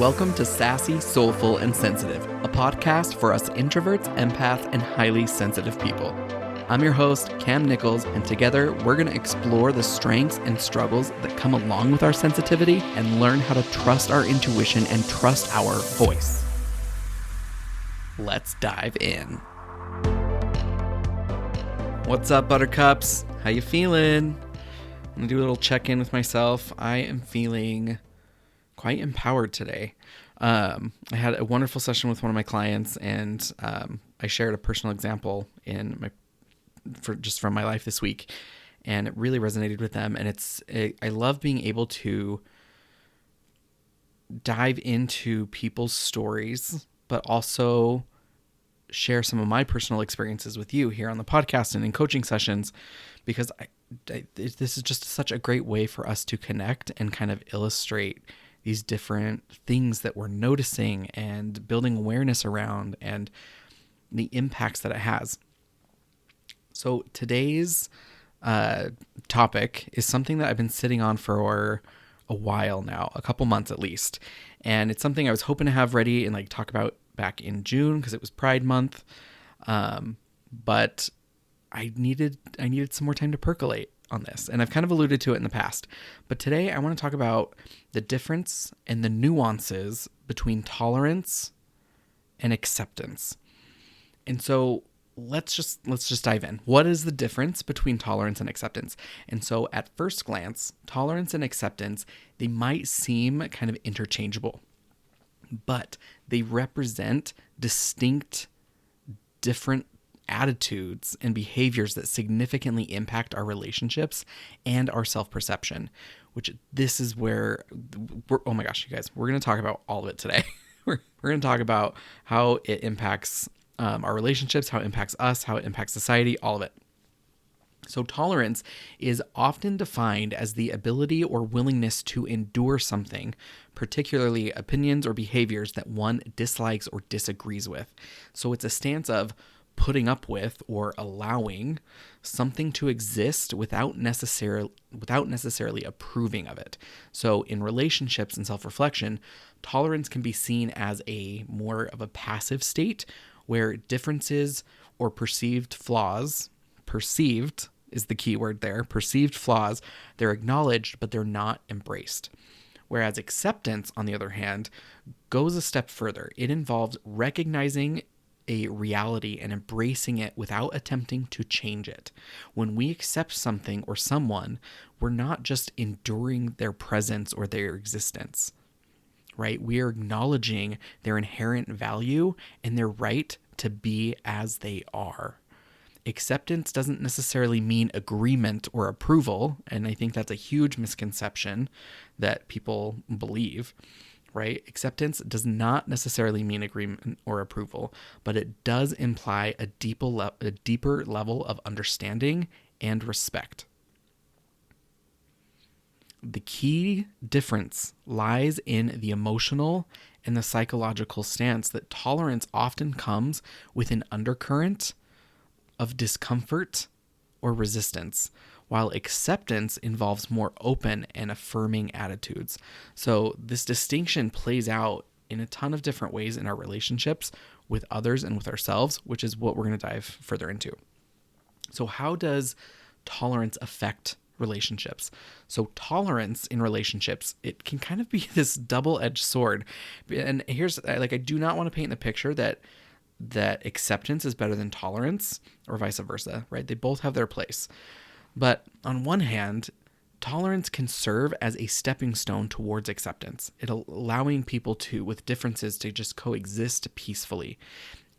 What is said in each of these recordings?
Welcome to Sassy, Soulful, and Sensitive, a podcast for us introverts, empaths, and highly sensitive people. I'm your host, Cam Nichols, and together we're going to explore the strengths and struggles that come along with our sensitivity and learn how to trust our intuition and trust our voice. Let's dive in. What's up, buttercups? How you feeling? I'm going to do a little check-in with myself. I am feeling quite empowered today. I had a wonderful session with one of my clients, and I shared a personal example from my life this week, and it really resonated with them. And I love being able to dive into people's stories, but also share some of my personal experiences with you here on the podcast and in coaching sessions, because this is just such a great way for us to connect and kind of illustrate these different things that we're noticing and building awareness around and the impacts that it has. So today's topic is something that I've been sitting on for a while now, a couple months at least. And it's something I was hoping to have ready and talk about back in June because it was Pride Month. But I needed some more time to percolate on this, and I've kind of alluded to it in the past. But today I want to talk about the difference and the nuances between tolerance and acceptance. And so let's just dive in. What is the difference between tolerance and acceptance? And so at first glance, tolerance and acceptance, they might seem kind of interchangeable, but they represent distinct, different attitudes and behaviors that significantly impact our relationships and our self-perception, which this is where oh my gosh, you guys, we're going to talk about all of it today. We're going to talk about how it impacts our relationships, how it impacts us, how it impacts society, all of it. So tolerance is often defined as the ability or willingness to endure something, particularly opinions or behaviors that one dislikes or disagrees with. So it's a stance of putting up with or allowing something to exist without necessarily approving of it. So in relationships and self-reflection, tolerance can be seen as a more of a passive state where differences or perceived flaws, perceived is the key word there, perceived flaws, they're acknowledged, but they're not embraced. Whereas acceptance, on the other hand, goes a step further. It involves recognizing a reality and embracing it without attempting to change it. When we accept something or someone, we're not just enduring their presence or their existence, right? We are acknowledging their inherent value and their right to be as they are. Acceptance doesn't necessarily mean agreement or approval, and I think that's a huge misconception that people believe. Right? Acceptance does not necessarily mean agreement or approval, but it does imply a deeper level of understanding and respect. The key difference lies in the emotional and the psychological stance that tolerance often comes with an undercurrent of discomfort or resistance, while acceptance involves more open and affirming attitudes. So this distinction plays out in a ton of different ways in our relationships with others and with ourselves, which is what we're going to dive further into. So how does tolerance affect relationships? So tolerance in relationships, it can kind of be this double-edged sword. And here's, I do not want to paint the picture that acceptance is better than tolerance or vice versa, right? They both have their place. But on one hand, tolerance can serve as a stepping stone towards acceptance. It allowing people with differences to just coexist peacefully.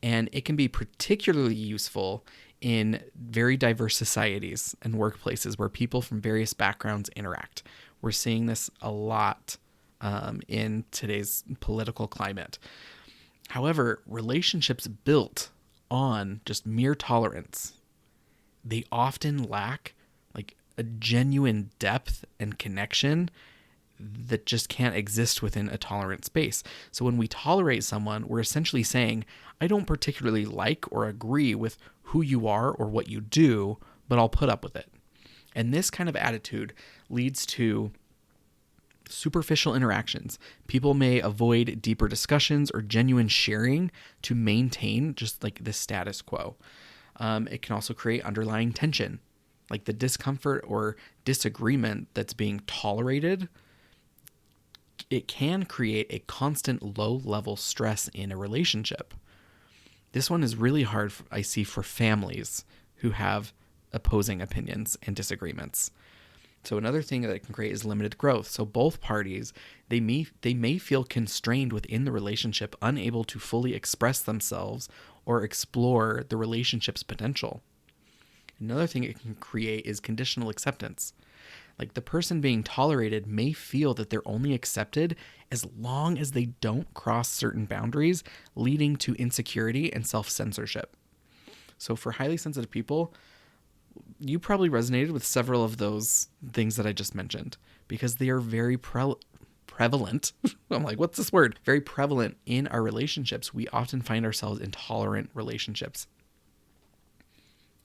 And it can be particularly useful in very diverse societies and workplaces where people from various backgrounds interact. We're seeing this a lot in today's political climate. However, relationships built on just mere tolerance, they often lack a genuine depth and connection that just can't exist within a tolerant space. So when we tolerate someone, we're essentially saying, I don't particularly like or agree with who you are or what you do, but I'll put up with it. And this kind of attitude leads to Superficial interactions. People may avoid deeper discussions or genuine sharing to maintain just like the status quo. It can also create underlying tension, like the discomfort or disagreement that's being tolerated. It can create a constant low-level stress in a relationship. This one is really hard, I see, for families who have opposing opinions and disagreements. So another thing that it can create is limited growth. So both parties, they may feel constrained within the relationship, unable to fully express themselves or explore the relationship's potential. Another thing it can create is conditional acceptance. Like the person being tolerated may feel that they're only accepted as long as they don't cross certain boundaries, leading to insecurity and self-censorship. So for highly sensitive people, you probably resonated with several of those things that I just mentioned because they are very prevalent. I'm like, what's this word? Very prevalent in our relationships. We often find ourselves in tolerant relationships.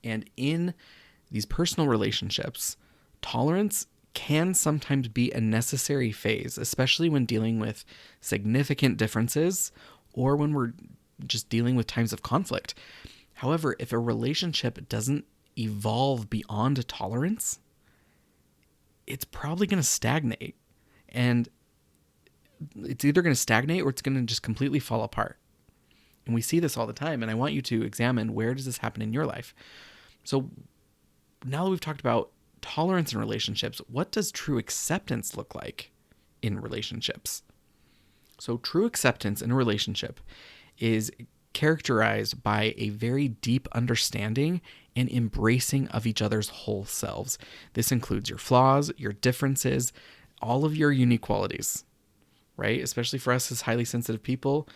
And in these personal relationships, tolerance can sometimes be a necessary phase, especially when dealing with significant differences or when we're just dealing with times of conflict. However, if a relationship doesn't evolve beyond tolerance, it's probably going to stagnate. And it's either going to stagnate or it's going to just completely fall apart. And we see this all the time. And I want you to examine, where does this happen in your life? So now that we've talked about tolerance in relationships, what does true acceptance look like in relationships? So true acceptance in a relationship is characterized by a very deep understanding and embracing of each other's whole selves. This includes your flaws, your differences, all of your unique qualities, right? Especially for us as highly sensitive people,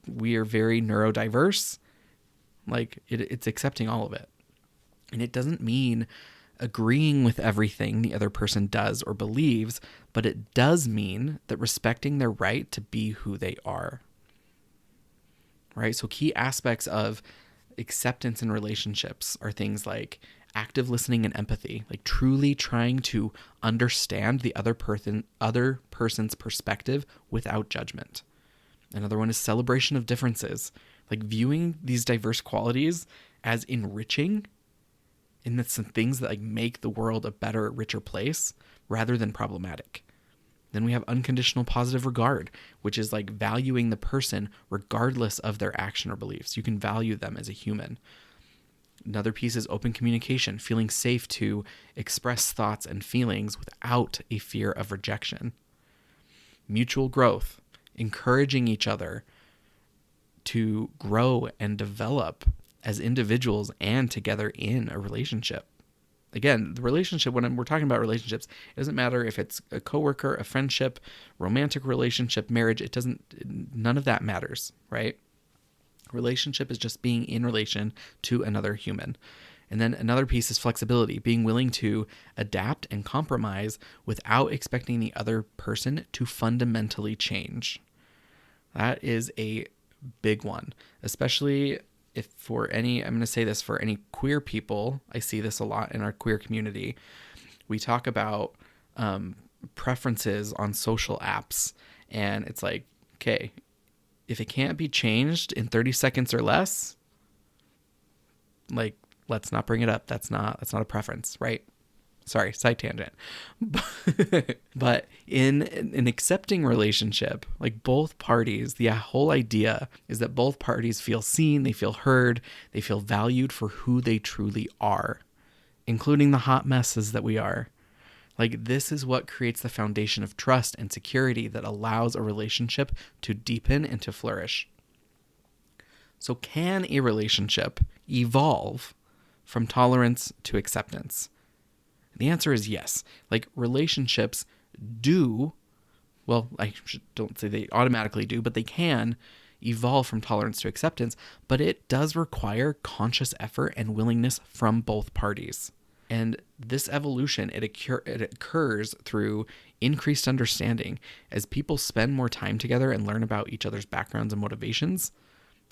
we are very neurodiverse. Like it's accepting all of it. And it doesn't mean agreeing with everything the other person does or believes, but it does mean that respecting their right to be who they are. Right? So key aspects of acceptance in relationships are things like active listening and empathy, like truly trying to understand the other person's perspective without judgment. Another one is celebration of differences, like viewing these diverse qualities as enriching, and that's some things that like make the world a better, richer place rather than problematic. Then we have unconditional positive regard, which is like valuing the person regardless of their action or beliefs. You can value them as a human. Another piece is open communication, feeling safe to express thoughts and feelings without a fear of rejection. Mutual growth, encouraging each other to grow and develop as individuals and together in a relationship. Again, the relationship, when we're talking about relationships, it doesn't matter if it's a coworker, a friendship, romantic relationship, marriage, none of that matters, right? Relationship is just being in relation to another human. And then another piece is flexibility, being willing to adapt and compromise without expecting the other person to fundamentally change. That is a big one, especially if I'm going to say this for any queer people. I see this a lot in our queer community. We talk about preferences on social apps, and it's like, okay, if it can't be changed in 30 seconds or less, like, let's not bring it up. That's not a preference, right? Sorry, side tangent. But in an accepting relationship, like both parties, the whole idea is that both parties feel seen, they feel heard, they feel valued for who they truly are, including the hot messes that we are. Like this is what creates the foundation of trust and security that allows a relationship to deepen and to flourish. So can a relationship evolve from tolerance to acceptance? The answer is yes. Like relationships do, well, don't say they automatically do, but they can evolve from tolerance to acceptance, but it does require conscious effort and willingness from both parties. And this evolution, it occurs through increased understanding. As people spend more time together and learn about each other's backgrounds and motivations,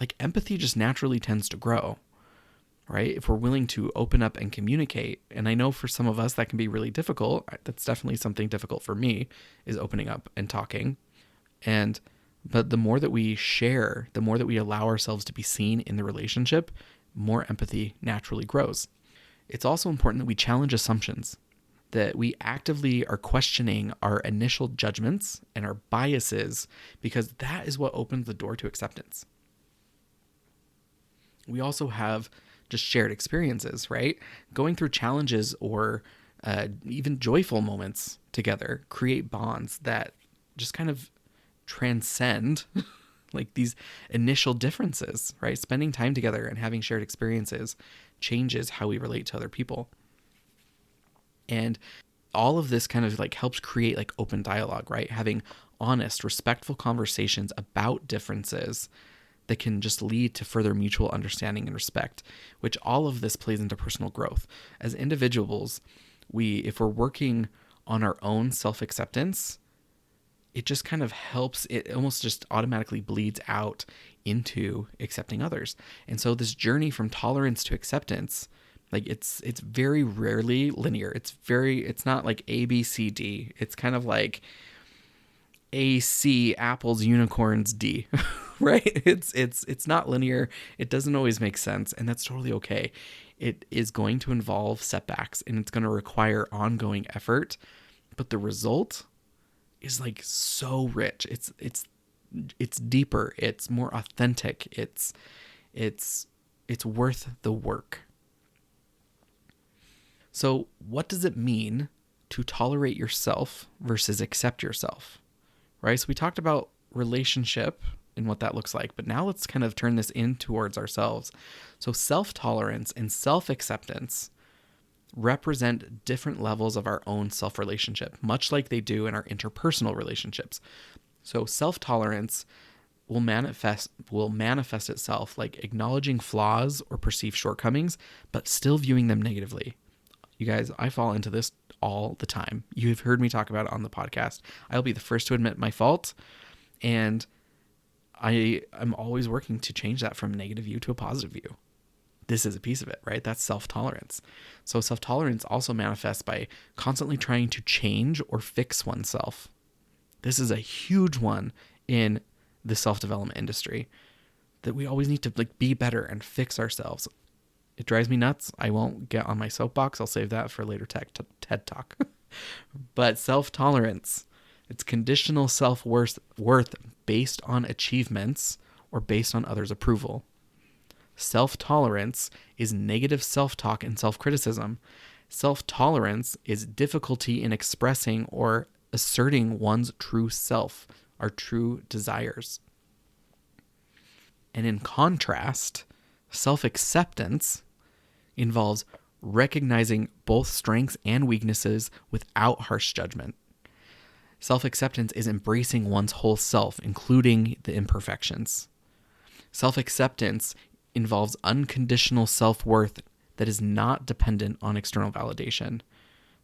like empathy just naturally tends to grow. right? If we're willing to open up and communicate, and I know for some of us that can be really difficult. That's definitely something difficult for me, is opening up and talking. But the more that we share, the more that we allow ourselves to be seen in the relationship, more empathy naturally grows. It's also important that we challenge assumptions, that we actively are questioning our initial judgments and our biases, because that is what opens the door to acceptance. We also have just shared experiences, right? Going through challenges or even joyful moments together create bonds that just kind of transcend like these initial differences, right? Spending time together and having shared experiences changes how we relate to other people. And all of this kind of like helps create like open dialogue, right? Having honest, respectful conversations about differences that can just lead to further mutual understanding and respect, which all of this plays into personal growth. As individuals, if we're working on our own self-acceptance, it just kind of helps, it almost just automatically bleeds out into accepting others. And so this journey from tolerance to acceptance, like it's very rarely linear. It's not like A, B, C, D. It's kind of like A, C, apples, unicorns, D, right? It's not linear. It doesn't always make sense, and that's totally okay. It is going to involve setbacks, and it's going to require ongoing effort, but the result is like so rich. It's deeper. It's more authentic. It's worth the work. So what does it mean to tolerate yourself versus accept yourself? Right? So we talked about relationship and what that looks like, but now let's kind of turn this in towards ourselves. So self-tolerance and self-acceptance represent different levels of our own self-relationship, much like they do in our interpersonal relationships. So self-tolerance will manifest itself like acknowledging flaws or perceived shortcomings, but still viewing them negatively. You guys, I fall into this all the time. You've heard me talk about it on the podcast. I'll be the first to admit my fault, and I'm always working to change that from negative view to a positive view. This is a piece of it, right? That's self-tolerance. So self-tolerance also manifests by constantly trying to change or fix oneself. This is a huge one in the self-development industry, that we always need to like be better and fix ourselves. It drives me nuts. I won't get on my soapbox. I'll save that for later TED Talk. But self-tolerance, it's conditional self-worth based on achievements or based on others' approval. Self-tolerance is negative self-talk and self-criticism. Self-tolerance is difficulty in expressing or asserting one's true self, our true desires. And in contrast, self-acceptance involves recognizing both strengths and weaknesses without harsh judgment. Self-acceptance is embracing one's whole self, including the imperfections. Self-acceptance involves unconditional self-worth that is not dependent on external validation.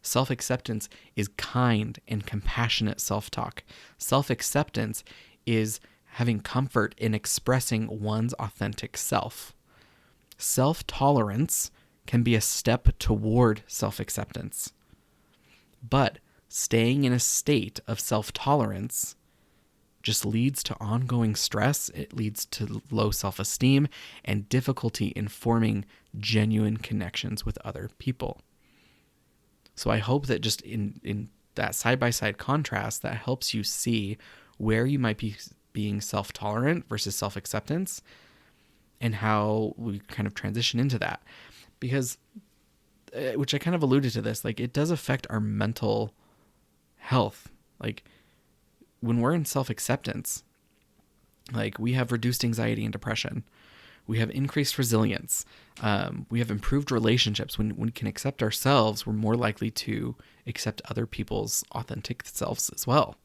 Self-acceptance is kind and compassionate self-talk. Self-acceptance is having comfort in expressing one's authentic self. Self-tolerance can be a step toward self-acceptance. But staying in a state of self-tolerance just leads to ongoing stress. It leads to low self-esteem and difficulty in forming genuine connections with other people. So I hope that just in that side-by-side contrast, that helps you see where you might be being self-tolerant versus self-acceptance and how we kind of transition into that. Because, which I kind of alluded to this, like it does affect our mental health. Like when we're in self-acceptance, like we have reduced anxiety and depression. We have increased resilience. We have improved relationships. When we can accept ourselves, we're more likely to accept other people's authentic selves as well.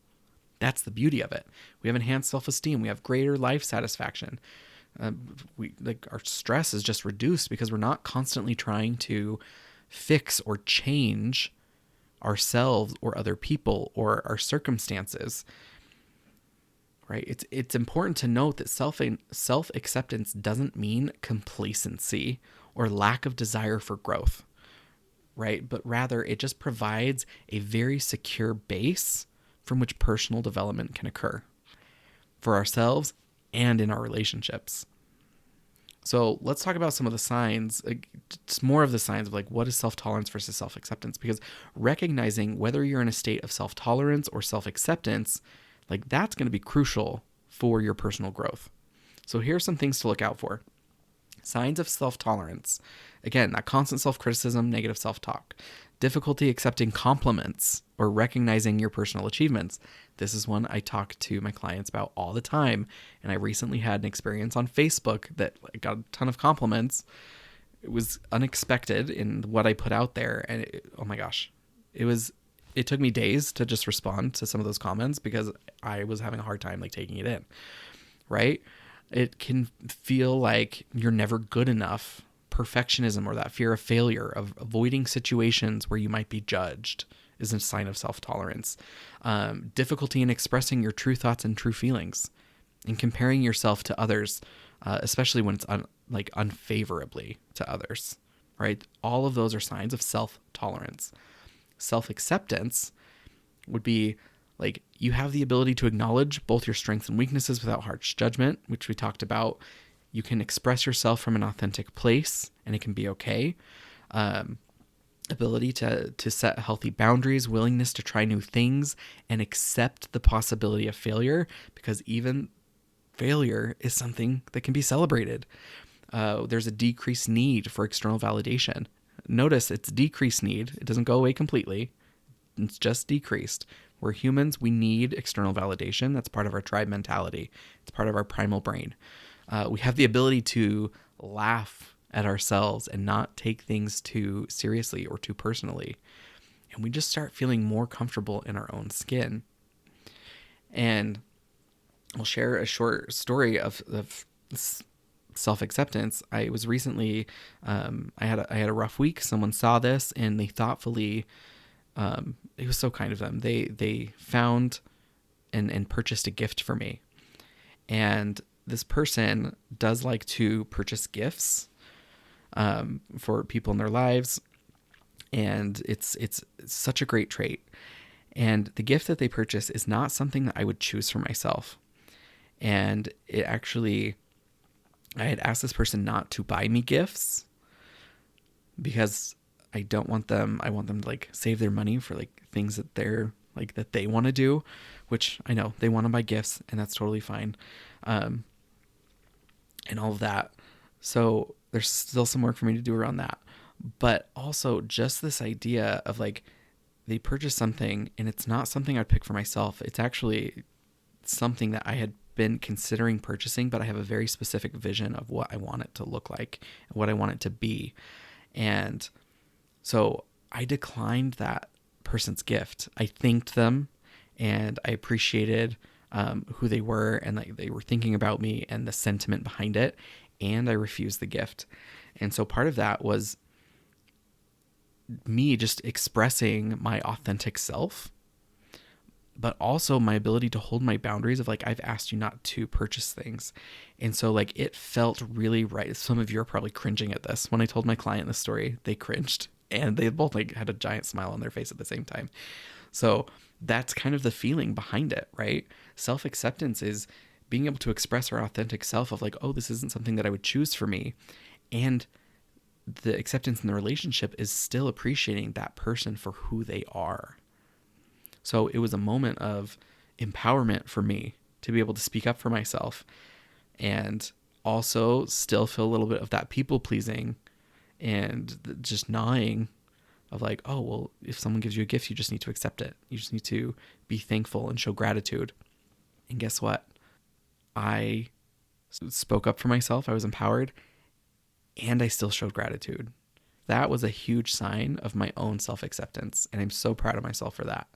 That's the beauty of it. We have enhanced self-esteem. We have greater life satisfaction. Our stress is just reduced because we're not constantly trying to fix or change ourselves or other people or our circumstances. Right? It's important to note that self-acceptance doesn't mean complacency or lack of desire for growth, right? But rather, it just provides a very secure base from which personal development can occur for ourselves and in our relationships. So let's talk about some of the signs, it's more of the signs of like what is self-tolerance versus self-acceptance, because recognizing whether you're in a state of self-tolerance or self-acceptance, like that's going to be crucial for your personal growth. So here's some things to look out for. Signs of self-tolerance. Again, that constant self-criticism, negative self-talk. Difficulty accepting compliments or recognizing your personal achievements. This is one I talk to my clients about all the time. And I recently had an experience on Facebook that got a ton of compliments. It was unexpected in what I put out there. And oh my gosh, it took me days to just respond to some of those comments because I was having a hard time like taking it in, right? It can feel like you're never good enough. Perfectionism or that fear of failure, of avoiding situations where you might be judged, is a sign of self-tolerance. Difficulty in expressing your true thoughts and true feelings, and comparing yourself to others, especially when it's unfavorably to others, right? All of those are signs of self-tolerance. Self-acceptance would be like you have the ability to acknowledge both your strengths and weaknesses without harsh judgment, which we talked about. You can express yourself from an authentic place, and it can be okay. Ability to set healthy boundaries, willingness to try new things, and accept the possibility of failure, because even failure is something that can be celebrated. There's a decreased need for external validation. Notice it's decreased need. It doesn't go away completely. It's just decreased. We're humans. We need external validation. That's part of our tribe mentality. It's part of our primal brain. We have the ability to laugh at ourselves and not take things too seriously or too personally. And we just start feeling more comfortable in our own skin. And I'll share a short story of self-acceptance. I was recently, I had a rough week. Someone saw this and they thoughtfully, it was so kind of them. They found and purchased a gift for me. And this person does like to purchase gifts for people in their lives, and it's such a great trait. And the gift that they purchase is not something that I would choose for myself. And it actually, I had asked this person not to buy me gifts because I don't want them. I want them to like save their money for like things that they're like that they want to do, which I know they want to buy gifts, and that's totally fine. And all of that. So there's still some work for me to do around that. But also just this idea of like, they purchase something and it's not something I'd pick for myself. It's actually something that I had been considering purchasing, but I have a very specific vision of what I want it to look like and what I want it to be. And so I declined that person's gift. I thanked them and I appreciated who they were and like they were thinking about me and the sentiment behind it, and I refused the gift. And so part of that was me just expressing my authentic self, but also my ability to hold my boundaries of like, I've asked you not to purchase things. And so like it felt really right. Some of you are probably cringing at this. When I told my client this story, they cringed and they both like had a giant smile on their face at the same time. So that's kind of the feeling behind it, right? Self-acceptance is being able to express our authentic self of like, oh, this isn't something that I would choose for me. And the acceptance in the relationship is still appreciating that person for who they are. So it was a moment of empowerment for me to be able to speak up for myself and also still feel a little bit of that people pleasing and just gnawing of like, oh, well, if someone gives you a gift, you just need to accept it. You just need to be thankful and show gratitude. And guess what? I spoke up for myself. I was empowered and I still showed gratitude. That was a huge sign of my own self-acceptance. And I'm so proud of myself for that.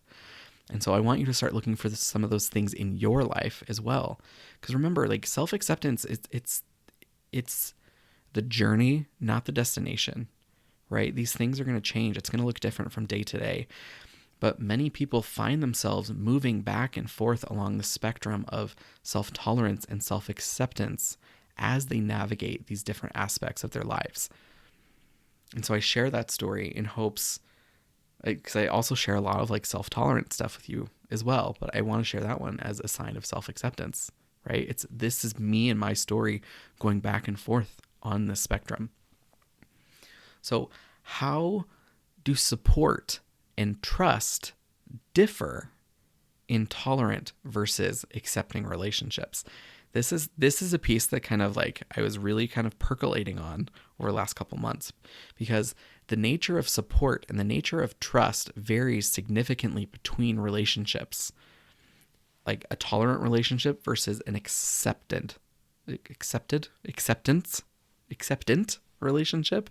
And so I want you to start looking for some of those things in your life as well. Because remember, like self-acceptance, it's the journey, not the destination, right? These things are going to change. It's going to look different from day to day. But many people find themselves moving back and forth along the spectrum of self-tolerance and self-acceptance as they navigate these different aspects of their lives. And so I share that story in hopes, because I also share a lot of like self-tolerant stuff with you as well, but I want to share that one as a sign of self-acceptance, right? This is me and my story going back and forth on the spectrum. So how do support and trust differ in tolerant versus accepting relationships? This is a piece that kind of like I was really kind of percolating on over the last couple months, because the nature of support and the nature of trust varies significantly between relationships. Like a tolerant relationship versus an acceptant relationship.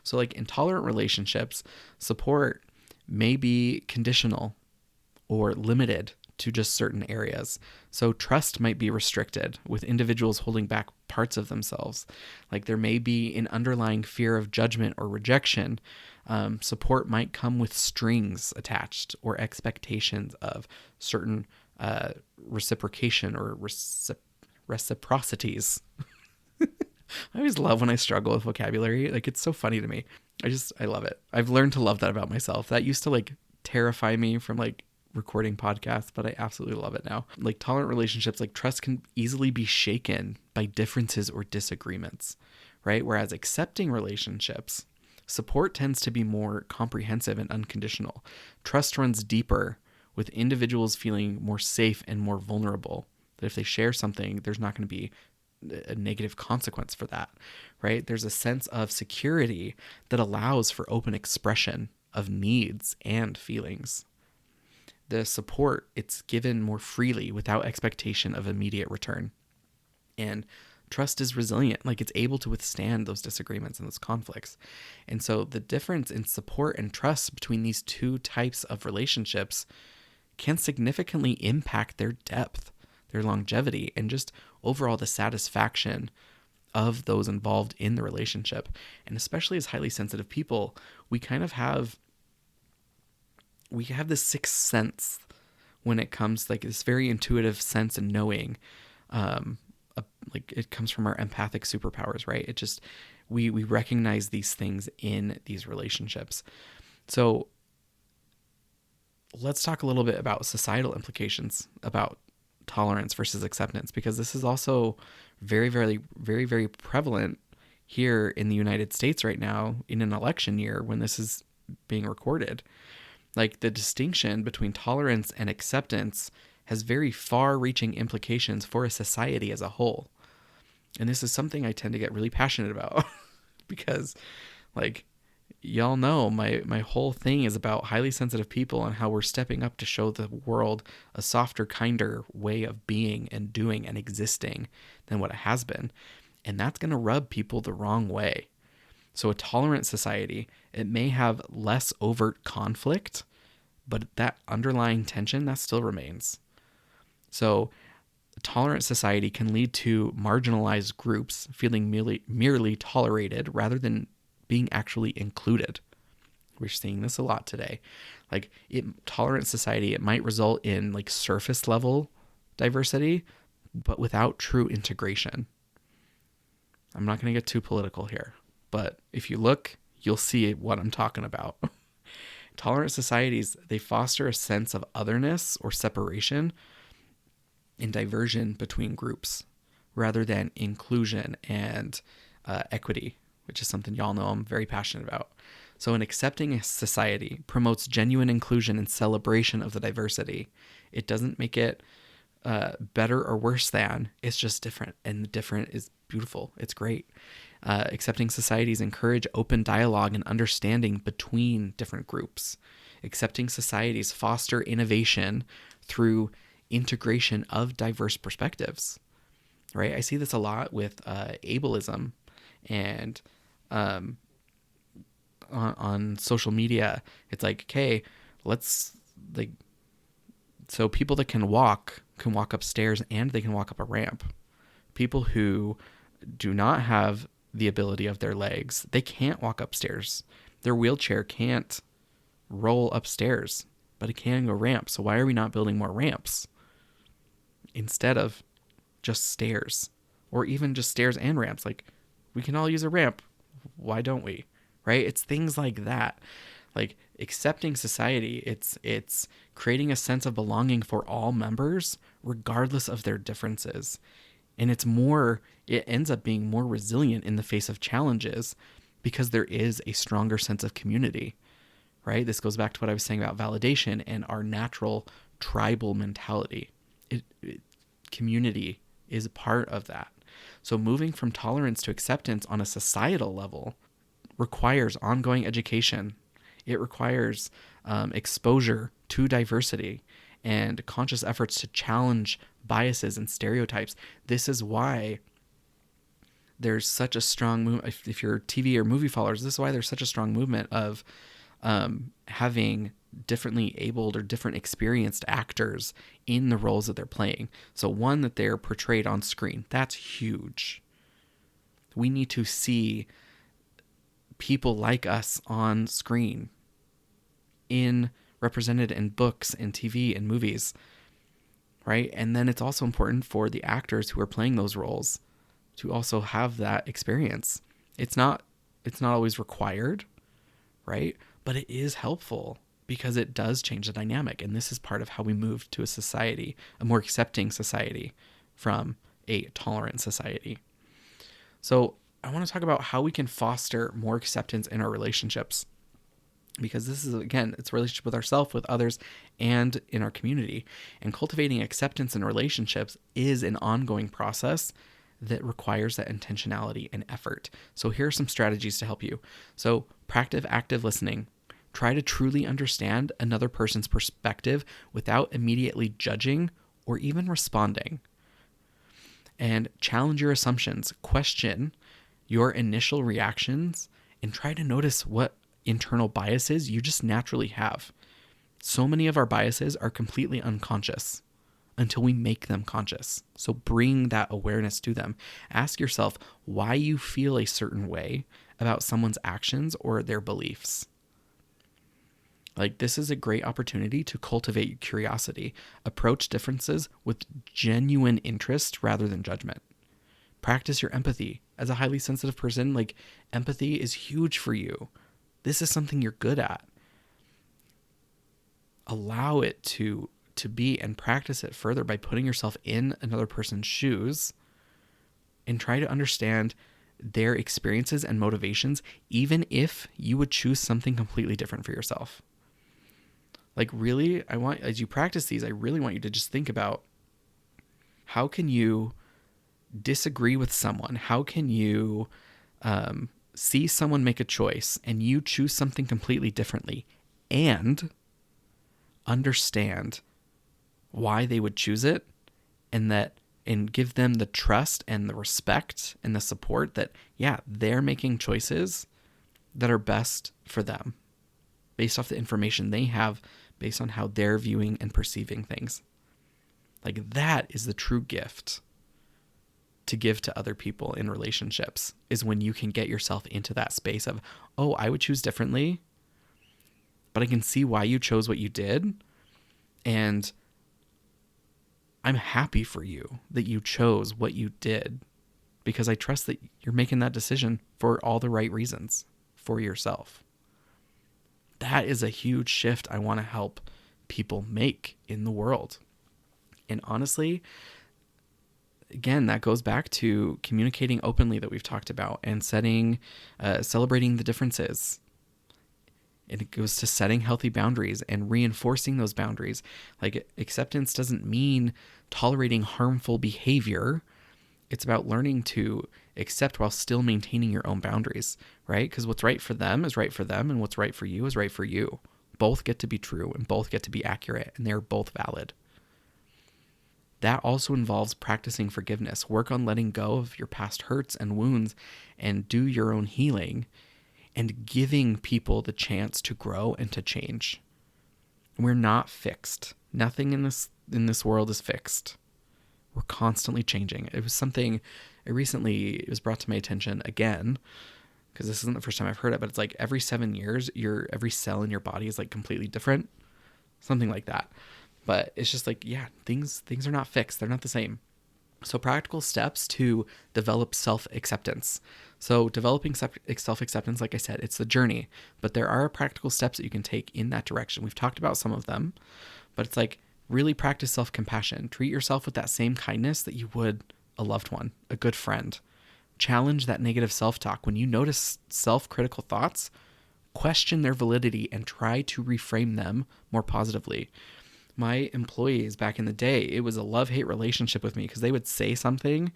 So like in tolerant relationships, support may be conditional or limited to just certain areas. So trust might be restricted, with individuals holding back parts of themselves. Like there may be an underlying fear of judgment or rejection. Support might come with strings attached or expectations of certain reciprocation or reciprocities. I always love when I struggle with vocabulary. Like it's so funny to me. I love it. I've learned to love that about myself. That used to like terrify me from like recording podcasts, but I absolutely love it now. Like tolerant relationships, like trust can easily be shaken by differences or disagreements, right? Whereas accepting relationships, support tends to be more comprehensive and unconditional. Trust runs deeper, with individuals feeling more safe and more vulnerable. That if they share something, there's not going to be a negative consequence for that, right? There's a sense of security that allows for open expression of needs and feelings. The support, it's given more freely without expectation of immediate return. And trust is resilient, like it's able to withstand those disagreements and those conflicts. And so the difference in support and trust between these two types of relationships can significantly impact their depth, their longevity, and just overall the satisfaction of those involved in the relationship. And especially as highly sensitive people, we have this sixth sense when it comes, like this very intuitive sense and knowing, like it comes from our empathic superpowers, right? It just, we recognize these things in these relationships. So let's talk a little bit about societal implications about tolerance versus acceptance, because this is also very, very, very, very prevalent here in the United States right now in an election year when this is being recorded. Like the distinction between tolerance and acceptance has very far-reaching implications for a society as a whole. And this is something I tend to get really passionate about because, like, y'all know my whole thing is about highly sensitive people and how we're stepping up to show the world a softer, kinder way of being and doing and existing than what it has been. And that's going to rub people the wrong way. So a tolerant society, it may have less overt conflict, but that underlying tension, that still remains. So a tolerant society can lead to marginalized groups feeling merely tolerated rather than being actually included. We're seeing this a lot today. Like tolerant society, it might result in like surface level diversity, but without true integration. I'm not going to get too political here, but if you look, you'll see what I'm talking about. Tolerant societies, they foster a sense of otherness or separation and diversion between groups rather than inclusion and equity, which is something y'all know I'm very passionate about. So an accepting society promotes genuine inclusion and celebration of the diversity. It doesn't make it better or worse than, it's just different, and the different is beautiful. It's great. Accepting societies encourage open dialogue and understanding between different groups. Accepting societies foster innovation through integration of diverse perspectives, right? I see this a lot with ableism and on social media. It's like, okay, let's like, so people that can walk upstairs and they can walk up a ramp. People who do not have the ability of their legs, they can't walk upstairs. Their wheelchair can't roll upstairs, but it can go ramp. So why are we not building more ramps instead of just stairs, or even just stairs and ramps? Like, we can all use a ramp. Why don't we? right? It's things like that. Like accepting society, it's creating a sense of belonging for all members regardless of their differences. And it ends up being more resilient in the face of challenges because there is a stronger sense of community, right? This goes back to what I was saying about validation and our natural tribal mentality. Community is a part of that. So moving from tolerance to acceptance on a societal level requires ongoing education. It requires exposure to diversity and conscious efforts to challenge biases and stereotypes. This is why there's such a strong movement. If you're TV or movie followers, this is why there's such a strong movement of having differently abled or different experienced actors in the roles that they're playing. So one, that they're portrayed on screen. That's huge. We need to see people like us on screen, represented in books and TV and movies, right? And then it's also important for the actors who are playing those roles to also have that experience. It's not always required, right? But it is helpful because it does change the dynamic. And this is part of how we move to a more accepting society from a tolerant society. So I want to talk about how we can foster more acceptance in our relationships, because this is, again, it's a relationship with ourselves, with others, and in our community. And cultivating acceptance in relationships is an ongoing process that requires that intentionality and effort. So here are some strategies to help you. So practice active listening. Try to truly understand another person's perspective without immediately judging or even responding. And challenge your assumptions. Question your initial reactions and try to notice what internal biases you just naturally have. So many of our biases are completely unconscious until we make them conscious. So bring that awareness to them. Ask yourself why you feel a certain way about someone's actions or their beliefs. Like, this is a great opportunity to cultivate curiosity. Approach differences with genuine interest rather than judgment. Practice your empathy. As a highly sensitive person, like, empathy is huge for you. This is something you're good at. Allow it to be, and practice it further by putting yourself in another person's shoes and try to understand their experiences and motivations, even if you would choose something completely different for yourself. Like, really, as you practice these, I really want you to just think about, how can you disagree with someone? How can you see someone make a choice and you choose something completely differently and understand why they would choose it, and give them the trust and the respect and the support that, yeah, they're making choices that are best for them based off the information they have, based on how they're viewing and perceiving things. Like, that is the true gift to give to other people in relationships, is when you can get yourself into that space of, oh, I would choose differently, but I can see why you chose what you did. And I'm happy for you that you chose what you did, because I trust that you're making that decision for all the right reasons for yourself. That is a huge shift I want to help people make in the world. And honestly, again, that goes back to communicating openly that we've talked about, and celebrating the differences. And it goes to setting healthy boundaries and reinforcing those boundaries. Like, acceptance doesn't mean tolerating harmful behavior. It's about learning to accept while still maintaining your own boundaries, right? Because what's right for them is right for them, and what's right for you is right for you. Both get to be true and both get to be accurate, and they're both valid. That also involves practicing forgiveness. Work on letting go of your past hurts and wounds and do your own healing, and giving people the chance to grow and to change. We're not fixed. Nothing in this world is fixed. We're constantly changing. It was something it was brought to my attention again, because this isn't the first time I've heard it, but it's like every 7 years, every cell in your body is like completely different. Something like that. But it's just like, yeah, things are not fixed. They're not the same. So practical steps to develop self-acceptance. So developing self-acceptance, like I said, it's the journey, but there are practical steps that you can take in that direction. We've talked about some of them, but it's like really practice self-compassion. Treat yourself with that same kindness that you would a loved one, a good friend. Challenge that negative self-talk. When you notice self-critical thoughts, question their validity and try to reframe them more positively. My employees back in the day, it was a love-hate relationship with me because they would say something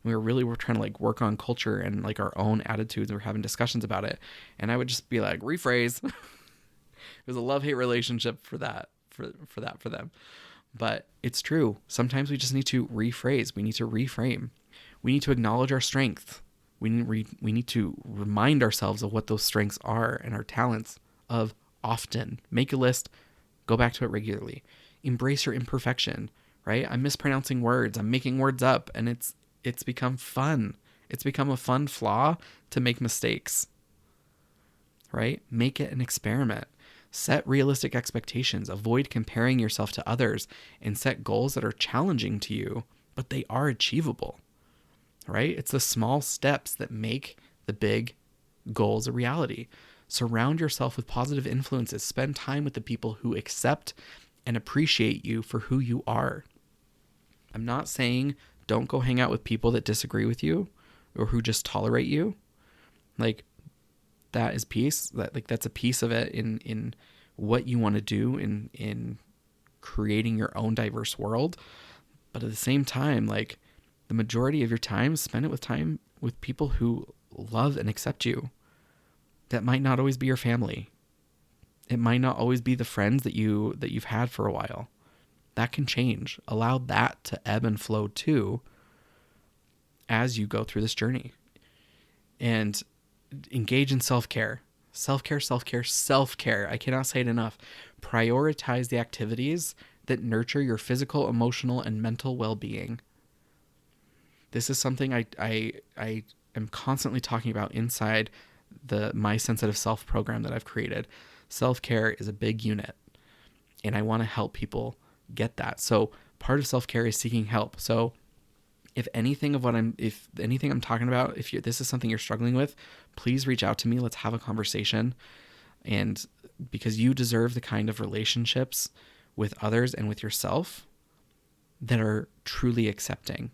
and we're trying to like work on culture and like our own attitudes. We're having discussions about it. And I would just be like, rephrase. It was a love-hate relationship for them. But it's true. Sometimes we just need to rephrase. We need to reframe. We need to acknowledge our strength. We need to remind ourselves of what those strengths are and our talents of often. Make a list. Go back to it regularly. Embrace your imperfection, right? I'm mispronouncing words. I'm making words up, and it's become fun. It's become a fun flaw to make mistakes, right? Make it an experiment. Set realistic expectations. Avoid comparing yourself to others, and set goals that are challenging to you, but they are achievable, right? It's the small steps that make the big goals a reality. Surround yourself with positive influences. Spend time with the people who accept and appreciate you for who you are. I'm not saying don't go hang out with people that disagree with you or who just tolerate you. Like that is peace. That's a piece of it in what you want to do in creating your own diverse world. But at the same time, like the majority of your time, spend it with people who love and accept you. That might not always be your family. It might not always be the friends that you've had for a while. That can change. Allow that to ebb and flow too as you go through this journey. And engage in self-care. Self-care, self-care, self-care. I cannot say it enough. Prioritize the activities that nurture your physical, emotional, and mental well-being. This is something I am constantly talking about inside the My Sensitive Self program that I've created. Self-care is a big unit, and I want to help people get that. So part of self-care is seeking help. So if anything I'm talking about, this is something you're struggling with, please reach out to me. Let's have a conversation. And because you deserve the kind of relationships with others and with yourself that are truly accepting.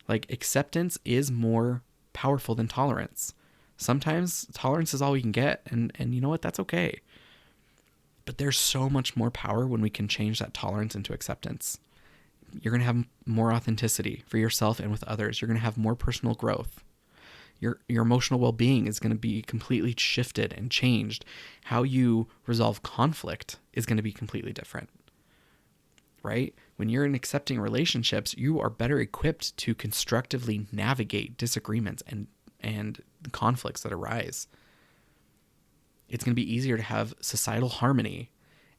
Like acceptance is more powerful than tolerance. Sometimes tolerance is all we can get, and you know what? That's okay. But there's so much more power when we can change that tolerance into acceptance. You're going to have more authenticity for yourself and with others. You're going to have more personal growth. Your emotional well-being is going to be completely shifted and changed. How you resolve conflict is going to be completely different, right? When you're in accepting relationships, you are better equipped to constructively navigate disagreements and conflicts that arise. It's going to be easier to have societal harmony,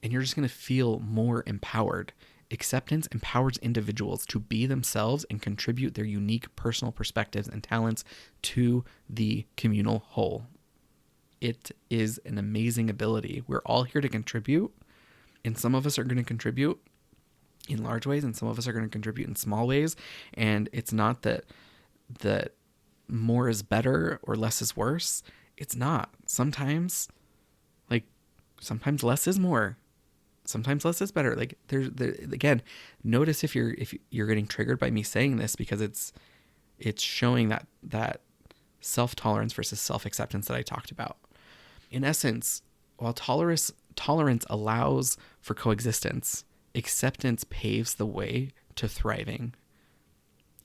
and you're just going to feel more empowered. Acceptance empowers individuals to be themselves and contribute their unique personal perspectives and talents to the communal whole. It is an amazing ability. We're all here to contribute, and some of us are going to contribute in large ways, and some of us are going to contribute in small ways. And it's not that more is better or less is worse. It's not. Sometimes less is more. Sometimes less is better. Like again, notice if you're getting triggered by me saying this, because it's showing that self-tolerance versus self-acceptance that I talked about. In essence, while tolerance allows for coexistence, acceptance paves the way to thriving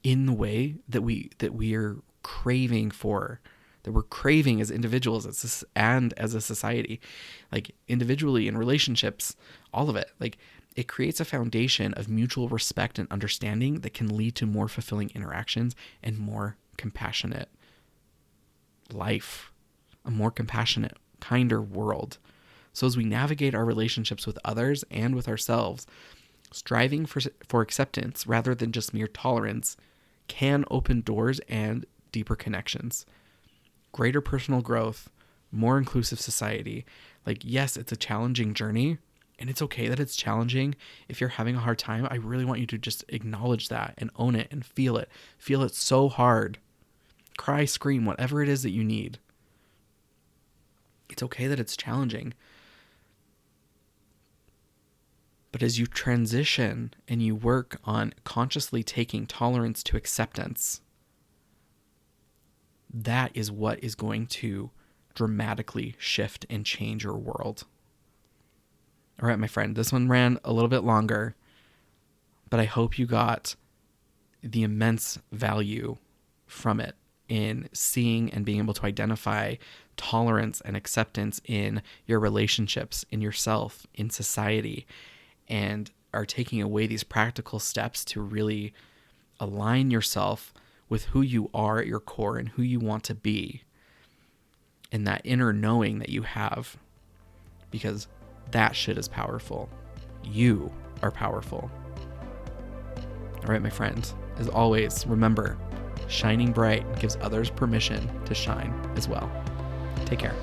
in the way that we are craving for, that we're craving as individuals and as a society, like individually in relationships, all of it. Like it creates a foundation of mutual respect and understanding that can lead to more fulfilling interactions and more compassionate life, a more compassionate, kinder world. So as we navigate our relationships with others and with ourselves, striving for acceptance rather than just mere tolerance can open doors and deeper connections, greater personal growth, more inclusive society. Like, yes, it's a challenging journey, And it's okay that it's challenging. If you're having a hard time, I really want you to just acknowledge that and own it and feel it. Feel it so hard. Cry, scream, whatever it is that you need. It's okay that it's challenging. But as you transition and you work on consciously taking tolerance to acceptance, that is what is going to dramatically shift and change your world. All right, my friend, this one ran a little bit longer, but I hope you got the immense value from it in seeing and being able to identify tolerance and acceptance in your relationships, in yourself, in society, and are taking away these practical steps to really align yourself with who you are at your core and who you want to be, and that inner knowing that you have, because that shit is powerful. You are powerful. All right, my friend, as always, remember, shining bright gives others permission to shine as well. Take care.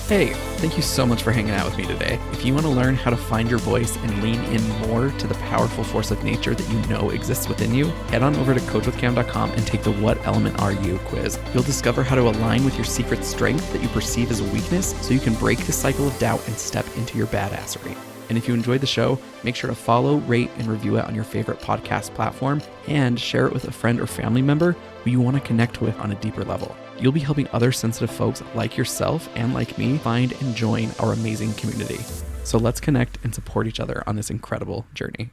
Hey, thank you so much for hanging out with me today. If you want to learn how to find your voice and lean in more to the powerful force of nature that you know exists within you, head on over to coachwithcam.com and take the What Element Are You quiz. You'll discover how to align with your secret strength that you perceive as a weakness so you can break the cycle of doubt and step into your badassery. And if you enjoyed the show, make sure to follow, rate, and review it on your favorite podcast platform, and share it with a friend or family member who you want to connect with on a deeper level. You'll be helping other sensitive folks like yourself and like me find and join our amazing community. So let's connect and support each other on this incredible journey.